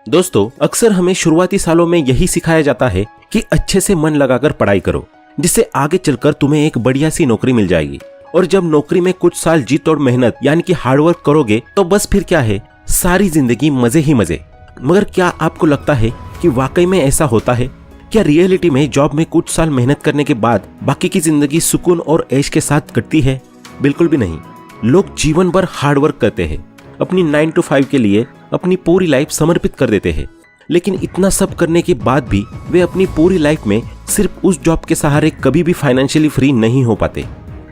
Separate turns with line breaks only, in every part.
दोस्तों, अक्सर हमें शुरुआती सालों में यही सिखाया जाता है कि अच्छे से मन लगाकर पढ़ाई करो, जिससे आगे चलकर तुम्हें एक बढ़िया सी नौकरी मिल जाएगी। और जब नौकरी में कुछ साल जी तोड़ मेहनत यानी कि हार्डवर्क करोगे तो बस फिर क्या है, सारी जिंदगी मजे ही मजे। मगर क्या आपको लगता है कि वाकई में ऐसा होता है? क्या रियलिटी में जॉब में कुछ साल मेहनत करने के बाद बाकी की जिंदगी सुकून और ऐश के साथ कटती है? बिल्कुल भी नहीं। लोग जीवन भर हार्डवर्क करते हैं, अपनी 9 to 5 के लिए अपनी पूरी लाइफ समर्पित कर देते हैं। लेकिन इतना सब करने के बाद भी वे अपनी पूरी लाइफ में सिर्फ उस जॉब के सहारे कभी भी फाइनेंशियली फ्री नहीं हो पाते।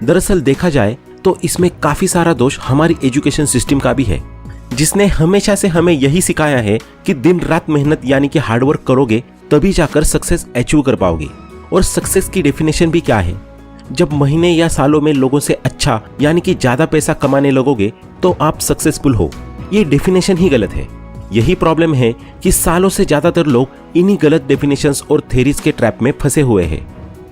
दरअसल देखा जाए तो इसमें काफी सारा दोष हमारी एजुकेशन सिस्टम का भी है, जिसने हमेशा से हमें यही सिखाया है कि दिन रात मेहनत यानी कि हार्डवर्क करोगे तभी जाकर सक्सेस अचीव कर पाओगे। और सक्सेस की डेफिनेशन भी क्या है? जब महीने या सालों में लोगों से अच्छा यानी कि ज्यादा पैसा कमाने लगोगे तो आप सक्सेसफुल हो। ये डेफिनेशन ही गलत है। यही प्रॉब्लम है कि सालों से ज्यादातर लोग इन्हीं गलत डेफिनेशंस और थ्योरीज के ट्रैप में फंसे हुए हैं।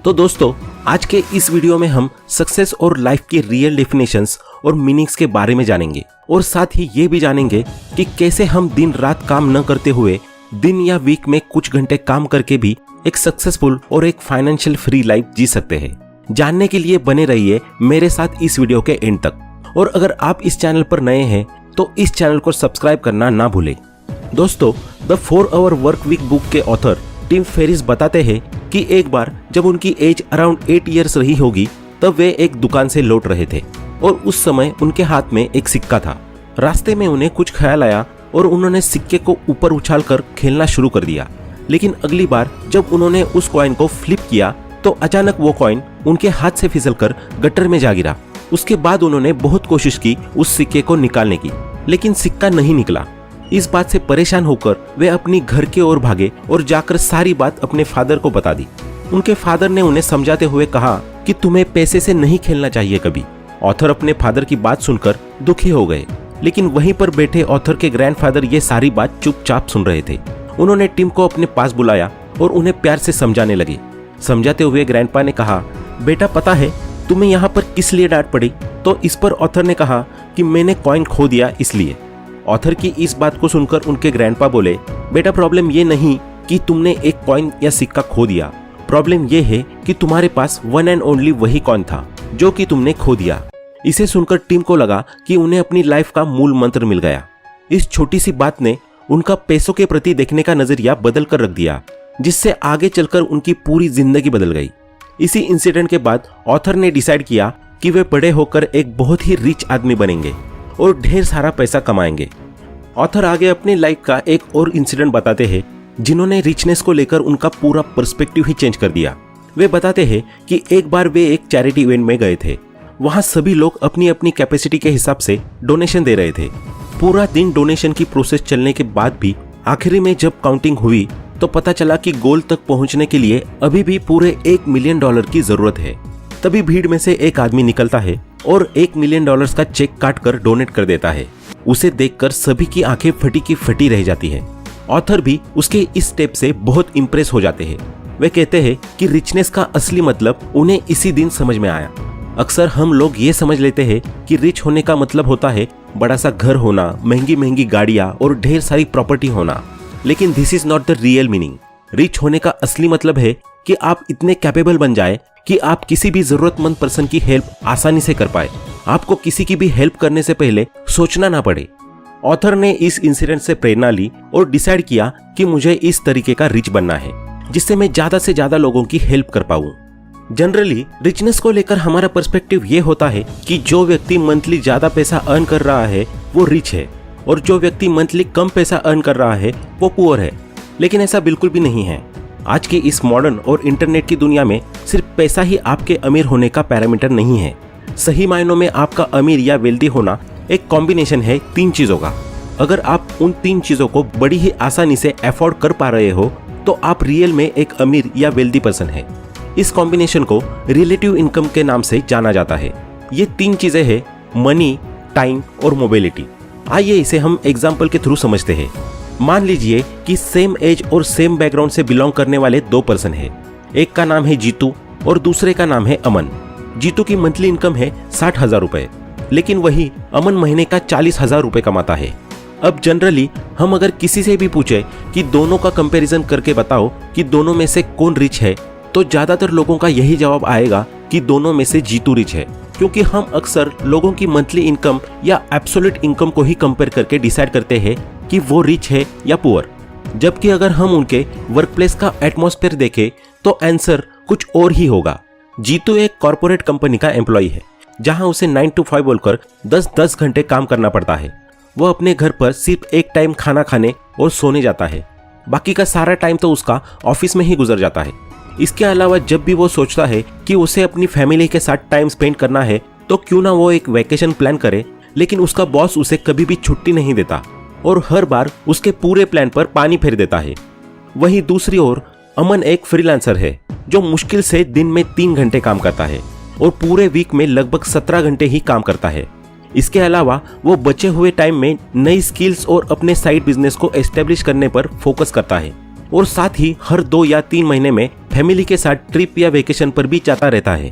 तो दोस्तों, आज के इस वीडियो में हम सक्सेस और लाइफ की रियल डेफिनेशंस और मीनिंग्स के बारे में जानेंगे, और साथ ही ये भी जानेंगे कि कैसे हम दिन रात काम न करते हुए दिन या वीक में कुछ घंटे काम करके भी एक सक्सेसफुल और एक फाइनेंशियल फ्री लाइफ जी सकते हैं। जानने के लिए बने रहिए मेरे साथ इस वीडियो के एंड तक। और अगर आप इस चैनल पर नए हैं तो इस चैनल को सब्सक्राइब करना ना भूलें। दोस्तों, the 4 Hour Work Week book के ऑथर टिम फेरिस बताते हैं कि एक बार जब उनकी एज अराउंड 8 ईयर्स रही होगी तब वे एक दुकान से लौट रहे थे और उस समय उनके हाथ में एक सिक्का था। रास्ते में उन्हें कुछ ख्याल आया और उन्होंने सिक्के को ऊपर उछालकर खेलना शुरू कर दिया। लेकिन अगली बार जब उन्होंने उस कॉइन को फ्लिप किया तो अचानक वो कॉइन उनके हाथ से फिसलकर गटर में जा गिरा। उसके बाद उन्होंने बहुत कोशिश की उस सिक्के को निकालने की, लेकिन सिक्का नहीं निकला। इस बात से परेशान होकर वे अपनी घर की ओर भागे और जाकर सारी बात अपने फादर को बता दी। उनके फादर ने उन्हें समझाते हुए कहा कि तुम्हें पैसे से नहीं खेलना चाहिए कभी। ऑथर अपने फादर की बात सुनकर दुखी हो गए, लेकिन वहीं पर बैठे ऑथर के ग्रैंडफादर ये सारी बात चुपचाप सुन रहे थे। उन्होंने टिम को अपने पास बुलाया और उन्हें प्यार से समझाने लगे। समझाते हुए ग्रैंडपा ने कहा, बेटा पता है तुम्हें यहाँ पर किस लिए डांट पड़ी? तो इस पर ऑथर ने कहा कि मैंने कॉइन खो दिया इसलिए। ऑथर की इस बात को सुनकर उनके ग्रैंडपा बोले, बेटा प्रॉब्लम ये नहीं कि तुमने एक कॉइन या सिक्का खो दिया, प्रॉब्लम ये है कि तुम्हारे पास वन एंड ओनली वही कॉइन था जो कि तुमने खो दिया। इसे सुनकर टिम को लगा कि उन्हें अपनी लाइफ का मूल मंत्र मिल गया। इस छोटी सी बात ने उनका पैसों के प्रति देखने का नजरिया बदल कर रख दिया, जिससे आगे चलकर उनकी पूरी जिंदगी बदल गई। इसी इंसिडेंट के बाद ऑथर ने डिसाइड किया कि वे बड़े होकर एक बहुत ही रिच आदमी बनेंगे और ढेर सारा पैसा कमाएंगे। ऑथर आगे अपनी लाइफ का एक और इंसिडेंट बताते हैं जिन्होंने रिचनेस को लेकर उनका पूरा पर्सपेक्टिव ही चेंज कर दिया। वे बताते हैं कि एक बार वे एक चैरिटी इवेंट में गए थे। वहां सभी लोग अपनी अपनी कैपेसिटी के हिसाब से डोनेशन दे रहे थे। पूरा दिन डोनेशन की प्रोसेस चलने के बाद भी आखिरी में जब काउंटिंग हुई तो पता चला कि गोल तक पहुंचने के लिए अभी भी पूरे $1 मिलियन की जरूरत है। तभी भीड़ में से एक आदमी निकलता है और $1 मिलियन का चेक काट कर डोनेट कर देता है। उसे देखकर सभी की आंखें फटी की फटी रह जाती है। ऑथर भी उसके इस स्टेप से बहुत इंप्रेस हो जाते हैं। वे कहते हैं कि रिचनेस का असली मतलब उन्हें इसी दिन समझ में आया। अक्सर हम लोग ये समझ लेते हैं कि रिच होने का मतलब होता है बड़ा सा घर होना, महंगी महंगी गाड़ियां और ढेर सारी प्रॉपर्टी होना, लेकिन this is not the real meaning. Rich होने का असली मतलब है कि आप इतने कैपेबल बन जाए कि आप किसी भी जरूरतमंद पर्सन की हेल्प आसानी से कर पाए। आपको किसी की भी हेल्प करने से पहले सोचना ना पड़े। ऑथर ने इस इंसिडेंट से प्रेरणा ली और डिसाइड किया कि मुझे इस तरीके का रिच बनना है जिससे मैं ज्यादा से ज्यादा लोगों की हेल्प कर पाऊं। जनरली रिचनेस को लेकर हमारा पर्सपेक्टिव ये होता है कि जो व्यक्ति मंथली ज्यादा पैसा अर्न कर रहा है वो रिच है और जो व्यक्ति मंथली कम पैसा अर्न कर रहा है वो पुअर है। लेकिन ऐसा बिल्कुल भी नहीं है। आज के इस मॉडर्न और इंटरनेट की दुनिया में सिर्फ पैसा ही आपके अमीर होने का पैरामीटर नहीं है। सही मायनों में आपका अमीर या वेल्दी होना एक कॉम्बिनेशन है 3 चीजों का। अगर आप उन 3 चीजों को बड़ी ही आसानी से अफोर्ड कर पा रहे हो तो आप रियल में एक अमीर या वेल्दी पर्सन है। इस कॉम्बिनेशन को रिलेटिव इनकम के नाम से जाना जाता है। ये 3 चीजें हैं, मनी, टाइम और मोबिलिटी। आइए इसे हम एग्जाम्पल के थ्रू समझते हैं। मान लीजिए कि सेम एज और सेम बैकग्राउंड से बिलोंग करने वाले 2 पर्सन हैं। एक का नाम है जीतू और दूसरे का नाम है अमन। जीतू की मंथली इनकम है 60,000 रुपए, लेकिन वही अमन महीने का 40,000 रुपए कमाता है। अब जनरली हम अगर किसी से भी पूछे कि दोनों का कंपैरिजन करके बताओ कि दोनों में से कौन रिच है, तो ज्यादातर लोगों का यही जवाब आएगा कि दोनों में से जीतू रिच है, क्योंकि हम अक्सर लोगों की मंथली इनकम या एब्सोल्यूट इनकम को ही कंपेयर करके डिसाइड करते हैं कि वो रिच है या पुअर। जबकि अगर हम उनके वर्क प्लेस का एटमॉस्फेयर देखें तो आंसर कुछ और ही होगा। जीतू एक कॉर्पोरेट कंपनी का एम्प्लॉय है, जहां उसे 9 to 5 बोलकर 10-10 घंटे काम करना पड़ता है। वो अपने घर पर सिर्फ एक टाइम खाना खाने और सोने जाता है, बाकी का सारा टाइम तो उसका ऑफिस में ही गुजर जाता है। इसके अलावा जब भी वो सोचता है कि उसे अपनी फैमिली के साथ टाइम स्पेंड करना है तो क्यों ना वो एक वैकेशन प्लान करे, लेकिन उसका बॉस उसे कभी भी छुट्टी नहीं देता और हर बार उसके पूरे प्लान पर पानी फेर देता है। वहीं दूसरी ओर अमन एक फ्रीलांसर है जो मुश्किल से दिन में 3 घंटे काम करता है और पूरे वीक में लगभग 17 घंटे ही काम करता है। इसके अलावा वो बचे हुए टाइम में नई स्किल्स और अपने साइड बिजनेस को एस्टेब्लिश करने पर फोकस करता है और साथ ही हर 2 या 3 महीने में फैमिली के साथ ट्रिप या वेकेशन पर भी जाता रहता है।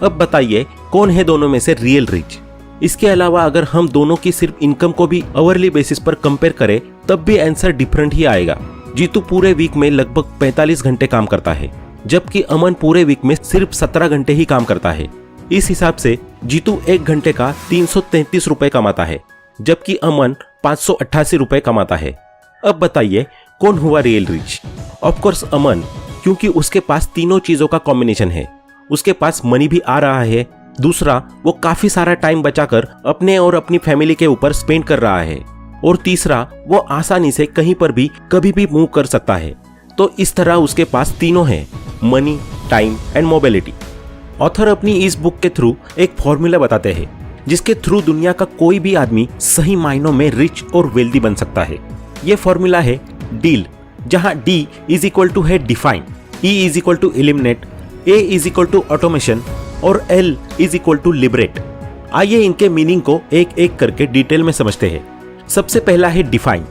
अब बताइए कौन है दोनों में से रियल रिच? इसके अलावा अगर हम दोनों की सिर्फ इनकम को भी आवरली बेसिस पर कंपेयर करें तब भी आंसर डिफरेंट ही आएगा। जीतू पूरे वीक में लगभग 45 घंटे काम करता है, जबकि अमन पूरे वीक में सिर्फ 17 घंटे ही काम करता है। इस हिसाब से जीतू 1 घंटे का 333 रुपए कमाता है, जबकि अमन 588 रुपए कमाता है। अब बताइए कौन हुआ रियल रिच? ऑफकोर्स अमन, क्योंकि उसके पास तीनों चीजों का कॉम्बिनेशन है। उसके पास मनी भी आ रहा है, दूसरा वो काफी सारा टाइम बचाकर अपने और अपनी फैमिली के ऊपर स्पेंड कर रहा है, और तीसरा वो आसानी से कहीं पर भी कभी भी मूव कर सकता है। तो इस तरह उसके पास तीनों है, money, time and mobility. Author अपनी इस बुक के थ्रू एक फॉर्मूला बताते हैं जिसके थ्रू दुनिया का कोई भी आदमी सही मायनों में रिच और वेल्दी बन सकता है। ये फॉर्मूला है डील, जहां डी इज इक्वल टू है define, E is equal to eliminate, A is equal to automation और L is equal to liberate. आइए इनके मीनिंग को एक एक करके डिटेल में समझते हैं। सबसे पहला है डिफाइन,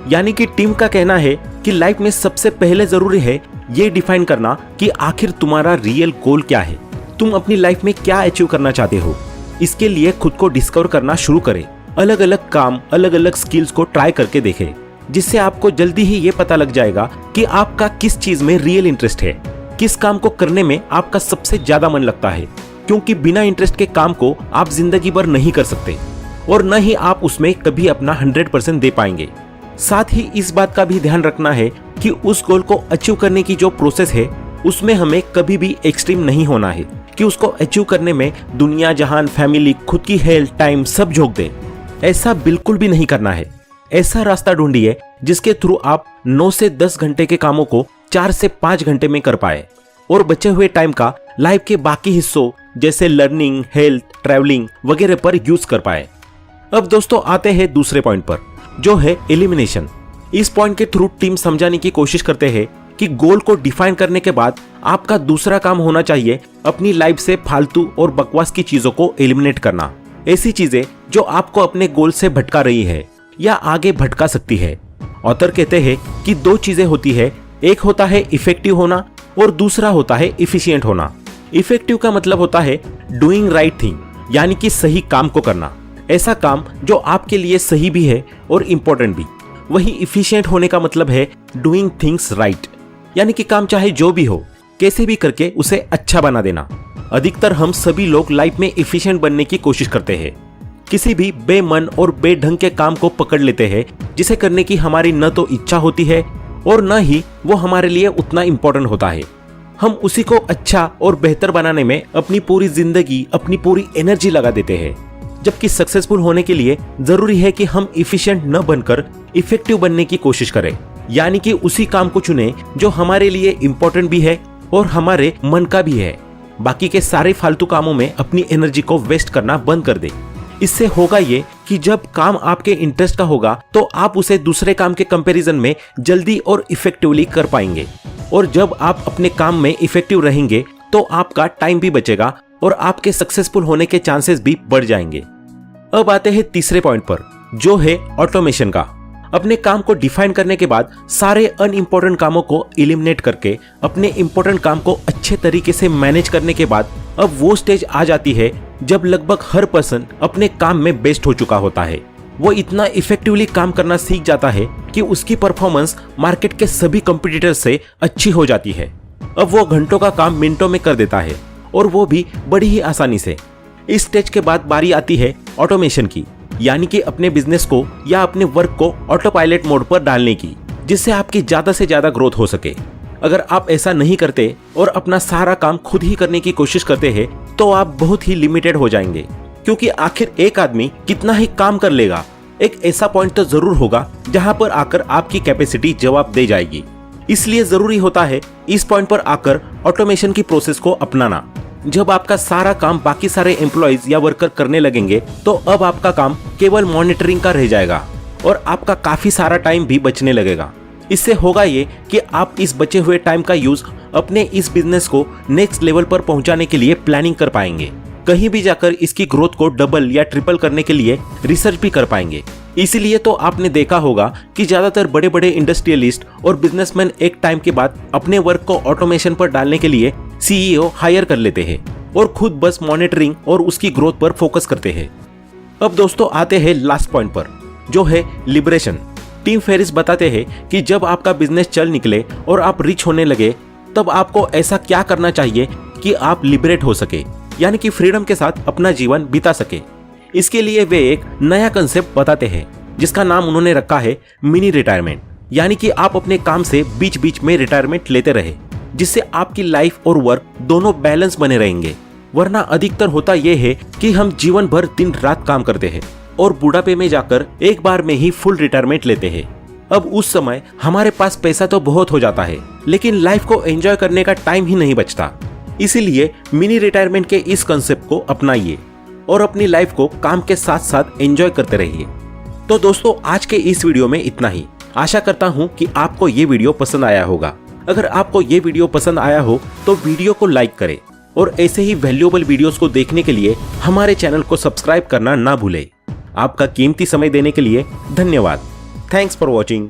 यानी कि टीम का कहना है कि लाइफ में सबसे पहले जरूरी है ये डिफाइन करना कि आखिर तुम्हारा रियल गोल क्या है, तुम अपनी लाइफ में क्या अचीव करना चाहते हो। इसके लिए खुद को डिस्कवर करना शुरू करें, अलग अलग काम, अलग अलग स्किल्स को ट्राई करके देखें, जिससे आपको जल्दी ही ये पता लग जाएगा कि आपका किस चीज में रियल इंटरेस्ट है, किस काम को करने में आपका सबसे ज्यादा मन लगता है, क्योंकि बिना इंटरेस्ट के काम को आप जिंदगी भर नहीं कर सकते और न ही आप उसमें कभी अपना 100% दे पाएंगे। साथ ही इस बात का भी ध्यान रखना है कि उस गोल को अचीव करने की जो प्रोसेस है उसमें हमें कभी भी एक्सट्रीम नहीं होना है कि उसको अचीव करने में दुनिया जहान, फैमिली, खुद की हेल्थ, टाइम सब झोंक दें। ऐसा बिल्कुल भी नहीं करना है। ऐसा रास्ता ढूंढिए जिसके थ्रू आप 9 से 10 घंटे के कामों को 4 से 5 घंटे में कर पाए और बचे हुए टाइम का लाइफ के बाकी हिस्सों जैसे लर्निंग, हेल्थ, ट्रैवलिंग वगैरह पर यूज कर पाए। अब दोस्तों आते हैं दूसरे पॉइंट पर, जो है एलिमिनेशन। इस पॉइंट के थ्रू टीम समझाने की कोशिश करते हैं कि गोल को डिफाइन करने के बाद आपका दूसरा काम होना चाहिए अपनी लाइफ से फालतू और बकवास की चीजों को एलिमिनेट करना। ऐसी चीजें जो आपको अपने गोल से भटका रही है या आगे भटका सकती है। ऑथर कहते हैं कि 2 चीजें होती है, एक होता है इफेक्टिव होना और दूसरा होता है इफिशिएंट होना। इफेक्टिव का मतलब होता है डूइंग राइट थिंग, यानी कि सही काम को करना, ऐसा काम जो आपके लिए सही भी है और इम्पोर्टेंट भी। वही इफिशिएंट होने का मतलब है डूइंग थिंग्स राइट, यानी कि काम चाहे जो भी हो कैसे भी करके उसे अच्छा बना देना। अधिकतर हम सभी लोग लाइफ में इफिशिएंट बनने की कोशिश करते हैं, किसी भी बेमन और बेढंग के काम को पकड़ लेते हैं जिसे करने की हमारी न तो इच्छा होती है और न ही वो हमारे लिए उतना इम्पोर्टेंट होता है। हम उसी को अच्छा और बेहतर बनाने में अपनी पूरी जिंदगी, अपनी पूरी एनर्जी लगा देते हैं, जबकि सक्सेसफुल होने के लिए जरूरी है कि हम इफिशिएंट न बनकर इफेक्टिव बनने की कोशिश करें, यानी कि उसी काम को चुने जो हमारे लिए इम्पोर्टेंट भी है और हमारे मन का भी है। बाकी के सारे फालतू कामों में अपनी एनर्जी को वेस्ट करना बंद कर दे। इससे होगा ये कि जब काम आपके इंटरेस्ट का होगा तो आप उसे दूसरे काम के कंपैरिजन में जल्दी और इफेक्टिवली कर पाएंगे, और जब आप अपने काम में इफेक्टिव रहेंगे तो आपका टाइम भी बचेगा और आपके सक्सेसफुल होने के चांसेस भी बढ़ जाएंगे। अब आते हैं तीसरे पॉइंट पर, जो है ऑटोमेशन का। अपने काम को डिफाइन करने के बाद सारे अनइम्पोर्टेंट कामों को एलिमिनेट करके अपने इंपॉर्टेंट काम को अच्छे तरीके से मैनेज करने के बाद अब वो स्टेज आ जाती है जब लगभग हर पर्सन अपने काम में बेस्ट हो चुका होता है। वो इतना इफेक्टिवली काम करना सीख जाता है कि उसकी परफॉर्मेंस मार्केट के सभी कंपटीटर से अच्छी हो जाती है। अब वो घंटों का काम मिनटों में कर देता है, और वो भी बड़ी ही आसानी से। इस स्टेज के बाद बारी आती है ऑटोमेशन की, यानी कि अपने बिजनेस को या अपने वर्क को ऑटो पायलट मोड पर डालने की, जिससे आपकी ज्यादा से ज्यादा ग्रोथ हो सके। अगर आप ऐसा नहीं करते और अपना सारा काम खुद ही करने की कोशिश करते हैं तो आप बहुत ही लिमिटेड हो जाएंगे, क्योंकि आखिर एक आदमी कितना ही काम कर लेगा, एक ऐसा पॉइंट तो जरूर होगा जहां पर आकर आपकी कैपेसिटी जवाब दे जाएगी। इसलिए जरूरी होता है इस पॉइंट पर आकर ऑटोमेशन की प्रोसेस को अपनाना। जब आपका सारा काम बाकी सारे एम्प्लॉइज या वर्कर करने लगेंगे तो अब आपका काम केवल मॉनिटरिंग का रह जाएगा और आपका काफी सारा टाइम भी बचने लगेगा। इससे होगा ये कि आप इस बचे हुए टाइम का यूज अपने इस बिजनेस को नेक्स्ट लेवल पर पहुंचाने के लिए प्लानिंग कर पाएंगे। कहीं भी जाकर इसकी ग्रोथ को डबल या ट्रिपल करने के लिए रिसर्च भी कर पाएंगे। इसीलिए तो आपने देखा होगा कि ज्यादातर बड़े बड़े इंडस्ट्रियलिस्ट और बिजनेसमैन एक टाइम के बाद अपने वर्क को ऑटोमेशन पर डालने के लिए CEO हायर कर लेते हैं और खुद बस मॉनिटरिंग और उसकी ग्रोथ पर फोकस करते हैं। अब दोस्तों आते हैं लास्ट पॉइंट पर, जो है लिबरेशन। टिम फेरिस बताते हैं कि जब आपका बिजनेस चल निकले और आप रिच होने लगे, तब आपको ऐसा क्या करना चाहिए कि आप लिबरेट हो सके, यानी कि फ्रीडम के साथ अपना जीवन बिता सके। इसके लिए वे एक नया कंसेप्ट बताते हैं जिसका नाम उन्होंने रखा है मिनी रिटायरमेंट, यानी कि आप अपने काम से बीच बीच में रिटायरमेंट लेते रहे, जिससे आपकी लाइफ और वर्क दोनों बैलेंस बने रहेंगे। वरना अधिकतर होता यह है कि हम जीवन भर दिन रात काम करते हैं और बुढ़ापे में जाकर एक बार में ही फुल रिटायरमेंट लेते हैं। अब उस समय हमारे पास पैसा तो बहुत हो जाता है, लेकिन लाइफ को एंजॉय करने का टाइम ही नहीं बचता। इसीलिए मिनी रिटायरमेंट के इस कंसेप्ट को अपनाइए और अपनी लाइफ को काम के साथ साथ एंजॉय करते रहिए। तो दोस्तों आज के इस वीडियो में इतना ही। आशा करता हूं कि आपको ये वीडियो पसंद आया होगा। अगर आपको ये वीडियो पसंद आया हो तो वीडियो को लाइक करें और ऐसे ही वैल्यूएबल वीडियोस को देखने के लिए हमारे चैनल को सब्सक्राइब करना ना भूलें। आपका कीमती समय देने के लिए धन्यवाद। Thanks for watching.